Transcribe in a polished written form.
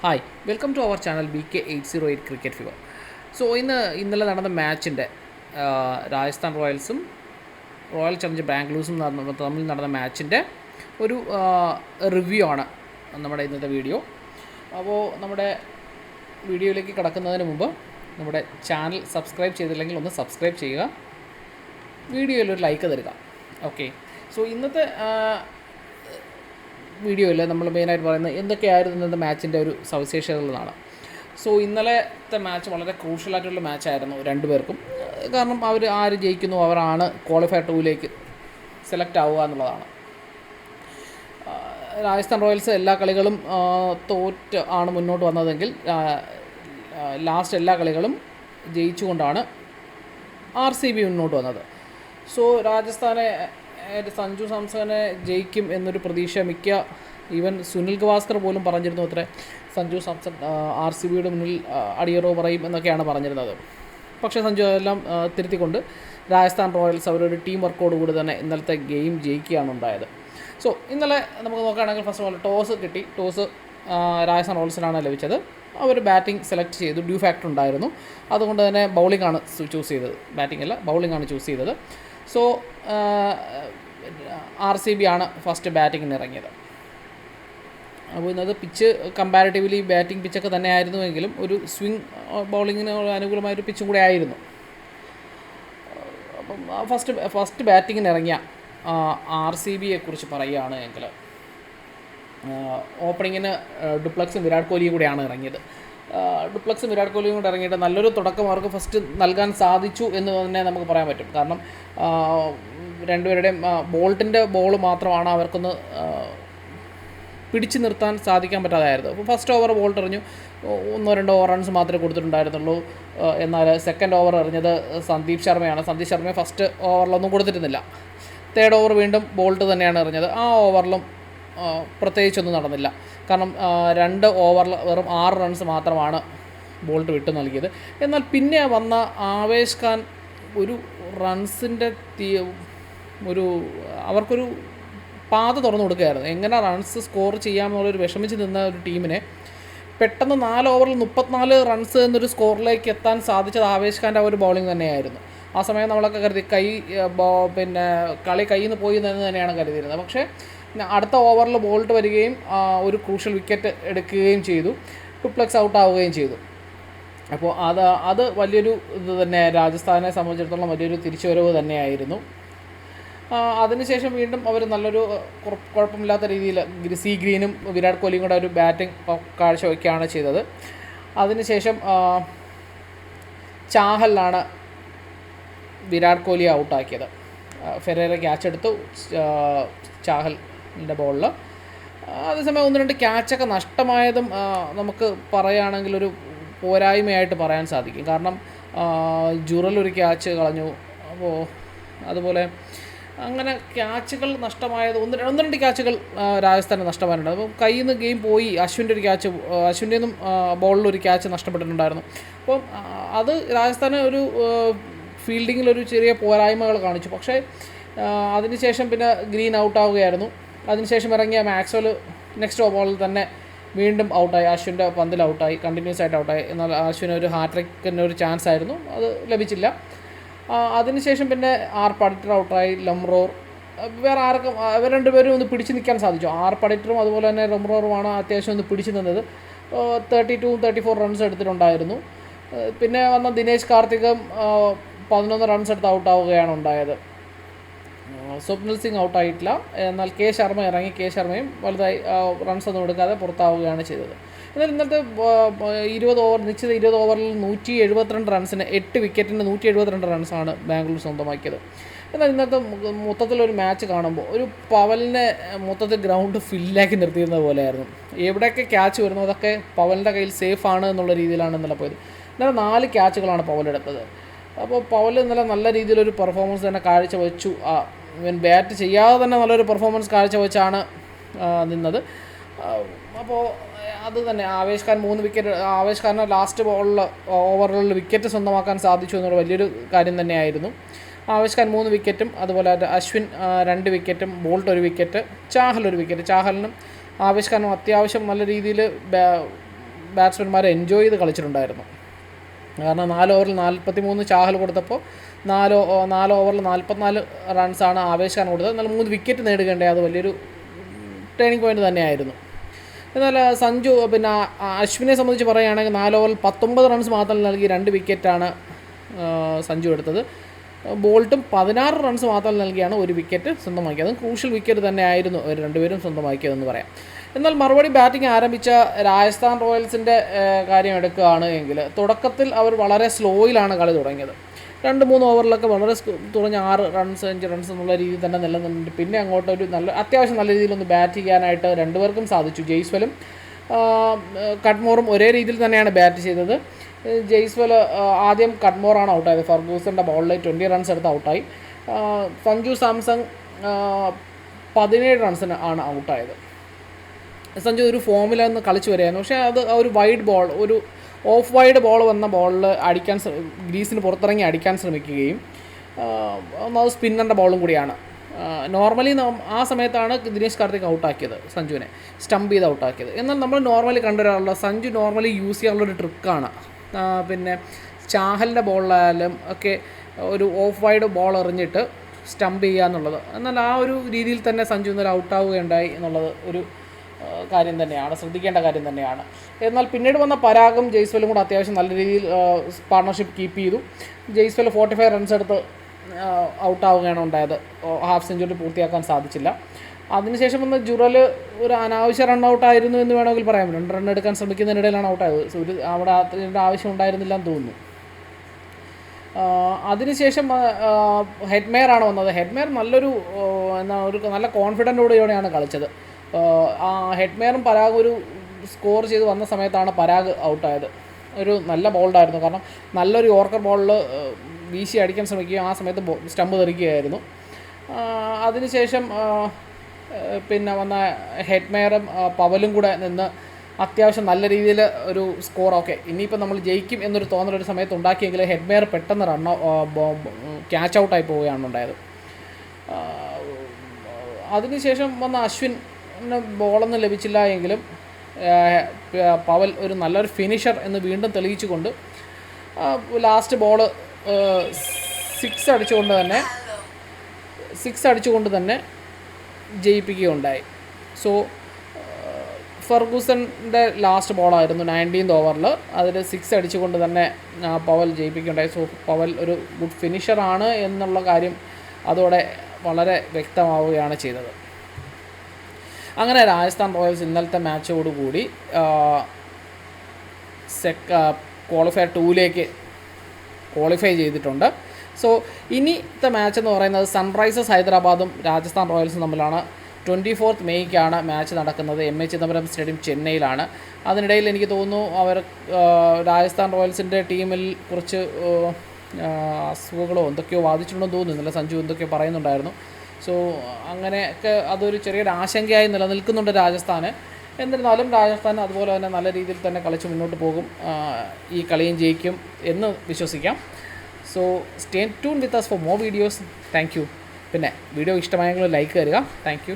Hi welcome to our channel BK808 cricket fever. ഇന്നലെ നടന്ന മാച്ചിൻ്റെ രാജസ്ഥാൻ റോയൽസും റോയൽ ചലഞ്ചർ ബാംഗ്ലൂസും തമ്മിൽ നടന്ന മാച്ചിൻ്റെ ഒരു റിവ്യൂ ആണ് നമ്മുടെ ഇന്നത്തെ വീഡിയോ. അപ്പോൾ നമ്മുടെ വീഡിയോയിലേക്ക് കടക്കുന്നതിന് മുമ്പ് നമ്മുടെ ചാനൽ സബ്സ്ക്രൈബ് ചെയ്തില്ലെങ്കിൽ ഒന്ന് സബ്സ്ക്രൈബ് ചെയ്യുക, വീഡിയോയിലൊരു ലൈക്ക് തരിക. ഓക്കെ, ഇന്നത്തെ വീഡിയോയിൽ നമ്മൾ മെയിനായിട്ട് പറയുന്നത് എന്തൊക്കെയായിരുന്നു ഇന്നത്തെ മാച്ചിൻ്റെ ഒരു സവിശേഷതകളാണ്. ഇന്നലത്തെ മാച്ച് വളരെ ക്രൂഷ്യലായിട്ടുള്ള മാച്ചായിരുന്നു രണ്ടുപേർക്കും. കാരണം അവർ ആര് ജയിക്കുന്നു അവരാണ് ക്വാളിഫയർ 2ലേക്ക് സെലക്ട് ആവുക എന്നുള്ളതാണ്. രാജസ്ഥാൻ റോയൽസ് എല്ലാ കളികളും തോറ്റ് ആണ് മുന്നോട്ട് വന്നതെങ്കിൽ ലാസ്റ്റ് എല്ലാ കളികളും ജയിച്ചുകൊണ്ടാണ് RCB മുന്നോട്ട് വന്നത്. രാജസ്ഥാനെ സഞ്ജു സാംസനെ ജയിക്കും എന്നൊരു പ്രതീക്ഷ ഈവൻ സുനിൽ ഗവാസ്കർ പോലും പറഞ്ഞിരുന്നു അത്ര സഞ്ജു സാംസൺ RCBയുടെ മുന്നിൽ അടിയറോ പറയും എന്നൊക്കെയാണ് പറഞ്ഞിരുന്നത്. പക്ഷേ സഞ്ജു അതെല്ലാം തിരുത്തിക്കൊണ്ട് രാജസ്ഥാൻ റോയൽസ് അവരൊരു ടീം വർക്കോടുകൂടി തന്നെ ഇന്നലത്തെ ഗെയിം ജയിക്കുകയാണ് ഉണ്ടായത്. ഇന്നലെ നമുക്ക് നോക്കുകയാണെങ്കിൽ ഫസ്റ്റ് ഓഫ് ഓൾ ടോസ് കിട്ടി. ടോസ് രാജസ്ഥാൻ റോയൽസിനാണ് ലഭിച്ചത്. അവർ ബാറ്റിംഗ് സെലക്ട് ചെയ്തു. ഡ്യൂ ഫാക്ടർ ഉണ്ടായിരുന്നു, അതുകൊണ്ട് തന്നെ ബൗളിംഗ് ആണ് ചൂസ് ചെയ്തത്. ബാറ്റിംഗ് അല്ല, ബൗളിംഗ് ആണ് ചൂസ് ചെയ്തത്. RCB ആണ് ഫസ്റ്റ് ബാറ്റിങ്ങിന് ഇറങ്ങിയത്. അപ്പോൾ ഇന്നത് പിച്ച് കമ്പാരിറ്റീവ്ലി ബാറ്റിംഗ് പിച്ചൊക്കെ തന്നെ ആയിരുന്നുവെങ്കിലും ഒരു സ്വിംഗ് ബൗളിങ്ങിന് അനുകൂലമായൊരു പിച്ചും കൂടെ ആയിരുന്നു. അപ്പം ഫസ്റ്റ് ബാറ്റിങ്ങിന് ഇറങ്ങിയ RCBയെക്കുറിച്ച് പറയുകയാണ് എങ്കിൽ ഓപ്പണിങ്ങിന് ഡുപ്ലക്സും വിരാട് കോഹ്ലിയും കൂടെയാണ് ഇറങ്ങിയത്. ഡുപ്ലക്സും വിരാട് കോഹ്ലിയും കൂടെ ഇറങ്ങിയിട്ട് നല്ലൊരു തുടക്കം അവർക്ക് ഫസ്റ്റ് നൽകാൻ സാധിച്ചു എന്ന് തന്നെ നമുക്ക് പറയാൻ പറ്റും. കാരണം രണ്ടുപേരുടെയും ബോൾട്ടിൻ്റെ ബോൾ മാത്രമാണ് അവർക്കൊന്ന് പിടിച്ചു നിർത്താൻ സാധിക്കാൻ പറ്റാതായിരുന്നു. അപ്പോൾ ഫസ്റ്റ് ഓവർ ബോൾട്ട് എറിഞ്ഞു, 1-2 റൺസ് മാത്രമേ കൊടുത്തിട്ടുണ്ടായിരുന്നുള്ളൂ. എന്നാൽ സെക്കൻഡ് ഓവർ എറിഞ്ഞത് സന്ദീപ് ശർമ്മയാണ്. സന്ദീപ് ശർമ്മയെ ഫസ്റ്റ് ഓവറിലൊന്നും കൊടുത്തിരുന്നില്ല. തേർഡ് ഓവർ വീണ്ടും ബോൾട്ട് തന്നെയാണ് എറിഞ്ഞത്. ആ ഓവറിലും പ്രത്യേകിച്ചൊന്നും നടന്നില്ല. കാരണം 2 ഓവറിൽ വെറും 6 റൺസ് മാത്രമാണ് ബോൾട്ട് വിട്ടു നൽകിയത്. എന്നാൽ പിന്നെ വന്ന ആവേശ് ഖാൻ ഒരു റൺസിൻ്റെ അവർക്കൊരു പാത തുറന്നു കൊടുക്കുകയായിരുന്നു. എങ്ങനെ റൺസ് സ്കോർ ചെയ്യാമെന്നുള്ളൊരു വിഷമിച്ച് നിന്ന ഒരു ടീമിനെ പെട്ടെന്ന് 4 ഓവറിൽ 34 റൺസ് എന്നൊരു സ്കോറിലേക്ക് എത്താൻ സാധിച്ചത് ആവേശ് ഖാൻ്റെ ഒരു ബൗളിംഗ് തന്നെയായിരുന്നു. ആ സമയം നമ്മളൊക്കെ കരുതി കളി കയ്യിൽ നിന്ന് പോയി എന്ന് തന്നെയാണ് കരുതിയിരുന്നത്. പക്ഷേ അടുത്ത ഓവറിൽ ബോൾട്ട് വരികയും ഒരു ക്രൂഷ്യൽ വിക്കറ്റ് എടുക്കുകയും ചെയ്തു. ഡുപ്ലക്സ് ഔട്ടാവുകയും ചെയ്തു. അപ്പോൾ അത് വലിയൊരു ഇത് തന്നെ രാജസ്ഥാനെ സംബന്ധിച്ചിടത്തോളം വലിയൊരു തിരിച്ചുവരവ് തന്നെയായിരുന്നു. അതിനുശേഷം വീണ്ടും അവർ നല്ലൊരു കുഴപ്പമില്ലാത്ത രീതിയിൽ സി ഗ്രീനും വിരാട് കോഹ്ലിയും കൂടെ ഒരു ബാറ്റിംഗ് കാഴ്ചവെക്കുകയാണ് ചെയ്തത്. അതിനുശേഷം ചാഹലിനാണ് വിരാട് കോഹ്ലി ഔട്ടാക്കിയത്. ഫെരേറ ക്യാച്ച് എടുത്തു ചാഹലിൻ്റെ ബോളിൽ. അതേസമയം 1-2 ക്യാച്ചൊക്കെ നഷ്ടമായതും നമുക്ക് പറയുകയാണെങ്കിൽ ഒരു പോരായ്മയായിട്ട് പറയാൻ സാധിക്കും. കാരണം ജുറൽ ഒരു ക്യാച്ച് കളഞ്ഞു. അപ്പോൾ അതുപോലെ അങ്ങനെ ക്യാച്ചുകൾ നഷ്ടമായത് 1-2 ക്യാച്ചുകൾ രാജസ്ഥാന് നഷ്ടമായിട്ടുണ്ട്. അപ്പോൾ കയ്യിൽ നിന്ന് ഗെയിം പോയി. അശ്വിൻ്റെ നിന്നും ബോളിലൊരു ക്യാച്ച് നഷ്ടപ്പെട്ടിട്ടുണ്ടായിരുന്നു. അപ്പം അത് രാജസ്ഥാന് ഒരു ഫീൽഡിങ്ങിലൊരു ചെറിയ പോരായ്മകൾ കാണിച്ചു. പക്ഷേ അതിനുശേഷം പിന്നെ ഗ്രീൻ ഔട്ടാവുകയായിരുന്നു. അതിനുശേഷം ഇറങ്ങിയ മാക്സ്വെൽ നെക്സ്റ്റ് ഓവറിൽ തന്നെ വീണ്ടും ഔട്ടായി. അശ്വിൻ്റെ പന്തിൽ ഔട്ടായി, കണ്ടിന്യൂസ് ആയിട്ട് ഔട്ടായി. എന്നാൽ അശ്വിന് ഒരു ഹാട്രിക്കിന് ഒരു ചാൻസ് ആയിരുന്നു, അത് ലഭിച്ചില്ല. അതിനുശേഷം പിന്നെ പഡിറ്റർ ഔട്ടായി, ലംറോർ, വേറെ ആർക്കും ഇവർ രണ്ടുപേരും ഒന്ന് പിടിച്ച് നിൽക്കാൻ സാധിച്ചു. പഡിറ്ററും അതുപോലെ തന്നെ ലംറോറുമാണ് അത്യാവശ്യം ഒന്ന് പിടിച്ചു നിന്നത്. 32-34 റൺസ് എടുത്തിട്ടുണ്ടായിരുന്നു. പിന്നെ വന്ന ദിനേശ് കാർത്തികും 11 റൺസ് എടുത്ത് ഔട്ടാവുകയാണ് ഉണ്ടായത്. സ്വപ്നിൽ സിംഗ് ഔട്ടായിട്ടില്ല. എന്നാൽ കെ ശർമ്മ ഇറങ്ങി. കെ ശർമ്മയും വലുതായി റൺസ് ഒന്നും എടുക്കാതെ പുറത്താവുകയാണ് ചെയ്തത്. എന്നാൽ ഇന്നത്തെ നിശ്ചിത 20 ഓവറിൽ 172 റൺസിന് 8 വിക്കറ്റിന് 172 റൺസാണ് ബാംഗ്ലൂർ സ്വന്തമാക്കിയത്. എന്നാൽ ഇന്നത്തെ മൊത്തത്തിലൊരു മാച്ച് കാണുമ്പോൾ ഒരു പവലിനെ മൊത്തത്തിൽ ഗ്രൗണ്ട് ഫില്ലാക്കി നിർത്തിയിരുന്നത് പോലെയായിരുന്നു. എവിടെയൊക്കെ ക്യാച്ച് വരുന്നു അതൊക്കെ പവലിൻ്റെ കയ്യിൽ സേഫാണ് എന്നുള്ള രീതിയിലാണ് ഇന്നലെ പോയത്. ഇന്നലെ 4 ക്യാച്ചുകളാണ് പവലെടുത്തത്. അപ്പോൾ പവൽ ഇന്നലെ നല്ല രീതിയിലൊരു പെർഫോമൻസ് തന്നെ കാഴ്ചവെച്ചു. ബാറ്റ് ചെയ്യാതെ തന്നെ നല്ലൊരു പെർഫോമൻസ് കാഴ്ചവെച്ചാണ് നിന്നത്. അപ്പോൾ അത് തന്നെ ആവേശ് ഖാനെ ലാസ്റ്റ് ഓവറിൽ വിക്കറ്റ് സ്വന്തമാക്കാൻ സാധിച്ചു എന്നുള്ള വലിയൊരു കാര്യം തന്നെയായിരുന്നു. ആവേശ് ഖാൻ 3 വിക്കറ്റും അതുപോലെ അശ്വിൻ 2 വിക്കറ്റും ബോൾട്ട് 1 വിക്കറ്റ് ചാഹൽ 1 വിക്കറ്റ്. ചാഹലിനും ആവേശ് ഖാനും അത്യാവശ്യം നല്ല രീതിയിൽ ബാറ്റ്സ്മാൻമാർ എൻജോയ് ചെയ്ത് കളിച്ചിട്ടുണ്ടായിരുന്നു. കാരണം 4 ഓവറിൽ 43 ചാഹൽ കൊടുത്തപ്പോൾ 4 ഓവറിൽ 44 റൺസാണ് ആവേശ് ഖാൻ കൊടുത്തത്. എന്നാൽ 3 വിക്കറ്റ് നേടുകയുണ്ടേ, അത് വലിയൊരു ടേണിംഗ് പോയിൻ്റ് തന്നെയായിരുന്നു. എന്നാൽ സഞ്ജു പിന്നെ അശ്വിനെ സംബന്ധിച്ച് പറയുകയാണെങ്കിൽ 4 ഓവറിൽ 19 റൺസ് മാത്രം നൽകി 2 വിക്കറ്റാണ് സഞ്ജു എടുത്തത്. ബോൾട്ടും 16 റൺസ് മാത്രം നൽകിയാണ് 1 വിക്കറ്റ് സ്വന്തമാക്കിയത്. ക്രൂഷ്യൽ വിക്കറ്റ് തന്നെയായിരുന്നു അവർ രണ്ടുപേരും സ്വന്തമാക്കിയതെന്ന് പറയാം. എന്നാൽ മറുപടി ബാറ്റിംഗ് ആരംഭിച്ച രാജസ്ഥാൻ റോയൽസിൻ്റെ കാര്യം എടുക്കുകയാണ് എങ്കിൽ തുടക്കത്തിൽ അവർ വളരെ സ്ലോയിലാണ് കളി തുടങ്ങിയത്. 2-3 ഓവറിലൊക്കെ വളരെ തുടങ്ങി 6 റൺസ് 5 റൺസ് എന്നുള്ള രീതിയിൽ തന്നെ നിലനിന്നിട്ട് പിന്നെ അങ്ങോട്ട് ഒരു അത്യാവശ്യം നല്ല രീതിയിലൊന്ന് ബാറ്റ് ചെയ്യാനായിട്ട് രണ്ടുപേർക്കും സാധിച്ചു. ജയ്സ്വലും കട്ട്മോറും ഒരേ രീതിയിൽ തന്നെയാണ് ബാറ്റ് ചെയ്തത്. ജയ്സ്വൽ ആദ്യം കട്ട്മോറാണ് ഔട്ടായത്. ഫർഗൂസൻ്റെ ബോളിൽ 20 റൺസ് എടുത്ത് ഔട്ടായി. സഞ്ജു സാംസങ് 17 റൺസിന് ആണ് ഔട്ടായത്. സഞ്ജു ഒരു ഫോമിലൊന്ന് കളിച്ച് വരികയായിരുന്നു. പക്ഷേ അത് ഒരു വൈഡ് ബോൾ, ഒരു ഓഫ് വൈഡ് ബോൾ വന്ന ബോളിൽ അടിക്കാൻ ഗ്രീസിന് പുറത്തിറങ്ങി അടിക്കാൻ ശ്രമിക്കുകയും അത് സ്പിന്നറിൻ്റെ ബോളും കൂടിയാണ്. നോർമലി ആ സമയത്താണ് ദിനേശ് കാർത്തിക് ഔട്ടാക്കിയത്, സഞ്ജുവിനെ സ്റ്റംപ് ചെയ്ത് ഔട്ടാക്കിയത്. എന്നാൽ നമ്മൾ നോർമലി കണ്ടുവരാറുള്ള സഞ്ജു നോർമലി യൂസ് ചെയ്യാനുള്ളൊരു ട്രിക്കാണ് പിന്നെ ചാഹലിൻ്റെ ബോളിലായാലും ഒക്കെ ഒരു ഓഫ് വൈഡ് ബോൾ എറിഞ്ഞിട്ട് സ്റ്റംപ് ചെയ്യുക എന്നുള്ളത്. എന്നാൽ ആ ഒരു രീതിയിൽ തന്നെ സഞ്ജു ഇന്നലെ ഔട്ടാവുകയുണ്ടായി എന്നുള്ളത് ഒരു കാര്യം തന്നെയാണ്, ശ്രദ്ധിക്കേണ്ട കാര്യം തന്നെയാണ്. എന്നാൽ പിന്നീട് വന്ന പരാഗും ജയ്സ്വലും കൂടെ അത്യാവശ്യം നല്ല രീതിയിൽ പാർട്ണർഷിപ്പ് കീപ്പ് ചെയ്തു. ജയ്സ്വൽ 45 റൺസ് എടുത്ത് ഔട്ടാവുകയാണ് ഉണ്ടായത്. ഹാഫ് സെഞ്ചുറി പൂർത്തിയാക്കാൻ സാധിച്ചില്ല. അതിനുശേഷം വന്ന ജുറൽ ഒരു അനാവശ്യ റൺ ഔട്ടായിരുന്നു എന്ന് വേണമെങ്കിൽ പറയാം. 2 റൺ എടുക്കാൻ ശ്രമിക്കുന്നതിനിടയിലാണ് ഔട്ടായത്. അവിടെ അതിൻ്റെ ആവശ്യം ഉണ്ടായിരുന്നില്ല എന്ന് തോന്നുന്നു. അതിനുശേഷം ഹെഡ്മെയറാണ് വന്നത്. ഹെഡ്മെയർ നല്ലൊരു നല്ല കോൺഫിഡൻറ്റോടെയാണ് കളിച്ചത്. ആ ഹെഡ്മെയറും പരാഗ് ഒരു സ്കോർ ചെയ്ത് വന്ന സമയത്താണ് പരാഗ് ഔട്ടായത്. ഒരു നല്ല ബോൾഡായിരുന്നു. കാരണം നല്ലൊരു യോർക്കർ ബോളിൽ വീശി അടിക്കാൻ ശ്രമിക്കുകയും ആ സമയത്ത് സ്റ്റമ്പ് തെറിക്കുകയായിരുന്നു. അതിനുശേഷം പിന്നെ വന്ന ഹെഡ്മെയറും പവലും കൂടെ നിന്ന് അത്യാവശ്യം നല്ല രീതിയിൽ ഒരു സ്കോർ ഇനിയിപ്പോൾ നമ്മൾ ജയിക്കും എന്നൊരു തോന്നലൊരു സമയത്ത് ഉണ്ടാക്കിയെങ്കിൽ ഹെഡ്മെയർ പെട്ടെന്ന് ക്യാച്ച് ഔട്ടായി പോവുകയാണ് ഉണ്ടായത്. അതിനുശേഷം വന്ന അശ്വിന് ബോളൊന്നും ലഭിച്ചില്ല എങ്കിലും പവൽ ഒരു നല്ലൊരു ഫിനിഷർ എന്ന് വീണ്ടും തെളിയിച്ചുകൊണ്ട് ലാസ്റ്റ് ബോൾ 6 അടിച്ചുകൊണ്ട് തന്നെ ജയിപ്പിക്കുകയുണ്ടായി. സോ ഫർഗൂസൻ്റെ ലാസ്റ്റ് ബോളായിരുന്നു 19th ഓവറിൽ. അതിൽ 6 അടിച്ചുകൊണ്ട് തന്നെ പവൽ ജയിപ്പിക്കുകയുണ്ടായി. സോ പവൽ ഒരു ഗുഡ് ഫിനിഷറാണ് എന്നുള്ള കാര്യം അതോടെ വളരെ വ്യക്തമാവുകയാണ് ചെയ്തത്. അങ്ങനെ രാജസ്ഥാൻ റോയൽസ് ഇന്നലത്തെ മാച്ചോടുകൂടി ക്വാളിഫയർ 2ലേക്ക് ക്വാളിഫൈ ചെയ്തിട്ടുണ്ട്. സോ ഇനിത്തെ മാച്ച് എന്ന് പറയുന്നത് സൺറൈസേഴ്സ് ഹൈദരാബാദും രാജസ്ഥാൻ റോയൽസും തമ്മിലാണ്. 24th മെയ്ക്കാണ് മാച്ച് നടക്കുന്നത്. MA ചിദംബരം സ്റ്റേഡിയം ചെന്നൈയിലാണ്. അതിനിടയിൽ എനിക്ക് തോന്നുന്നു രാജസ്ഥാൻ റോയൽസിൻ്റെ ടീമിൽ കുറച്ച് അസുഖങ്ങളോ എന്തൊക്കെയോ ബാധിച്ചിട്ടുണ്ടെന്ന് തോന്നുന്നു. ഇന്നലെ സഞ്ജു എന്തൊക്കെയോ പറയുന്നുണ്ടായിരുന്നു. സോ അങ്ങനെയൊക്കെ അതൊരു ചെറിയൊരു ആശങ്കയായി നിലനിൽക്കുന്നുണ്ട് രാജസ്ഥാന്. എന്നിരുന്നാലും രാജസ്ഥാൻ അതുപോലെ തന്നെ നല്ല രീതിയിൽ തന്നെ കളിച്ച് മുന്നോട്ട് പോകും. ഈ കളിയും ജയിക്കും എന്ന് വിശ്വസിക്കാം. So stay tune with us for more videos. Thank you. പിന്നെ വീഡിയോ ഇഷ്ടമായെങ്കിൽ ലൈക്ക് തരിക. Thank U.